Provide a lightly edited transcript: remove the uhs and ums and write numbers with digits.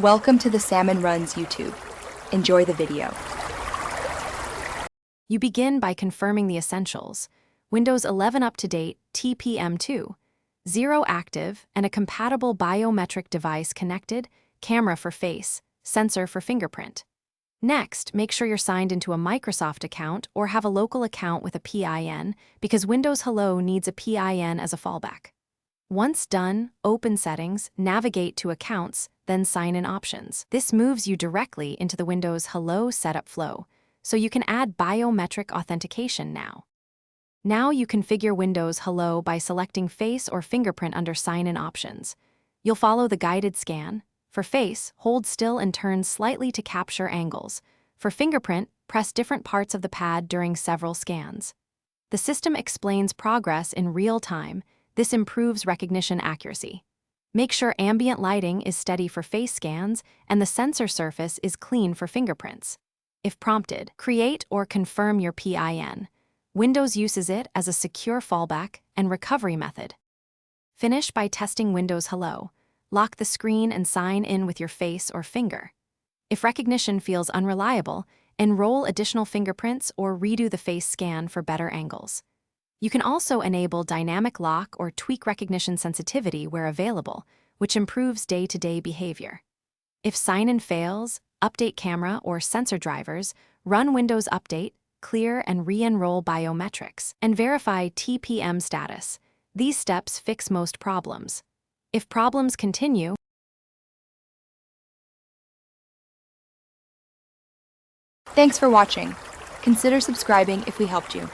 Welcome to the Salmon Runs YouTube. Enjoy the video. You begin by confirming the essentials: Windows 11 up-to-date, TPM2, 0 active, and a compatible biometric device connected, camera for face, sensor for fingerprint. Next, make sure you're signed into a Microsoft account or have a local account with a PIN, because Windows Hello needs a PIN as a fallback. Once done, open Settings, navigate to Accounts, then Sign-in Options. This moves you directly into the Windows Hello setup flow, so you can add biometric authentication now. Now you configure Windows Hello by selecting Face or Fingerprint under Sign-in Options. You'll follow the guided scan. For Face, hold still and turn slightly to capture angles. For Fingerprint, press different parts of the pad during several scans. The system explains progress in real time. This improves recognition accuracy. Make sure ambient lighting is steady for face scans and the sensor surface is clean for fingerprints. If prompted, create or confirm your PIN. Windows uses it as a secure fallback and recovery method. Finish by testing Windows Hello. Lock the screen and sign in with your face or finger. If recognition feels unreliable, enroll additional fingerprints or redo the face scan for better angles. You can also enable dynamic lock or tweak recognition sensitivity where available, which improves day-to-day behavior. If sign-in fails, update camera or sensor drivers, run Windows Update, clear and re-enroll biometrics, and verify TPM status. These steps fix most problems. If problems continue, Thanks for watching. Consider subscribing if we helped you.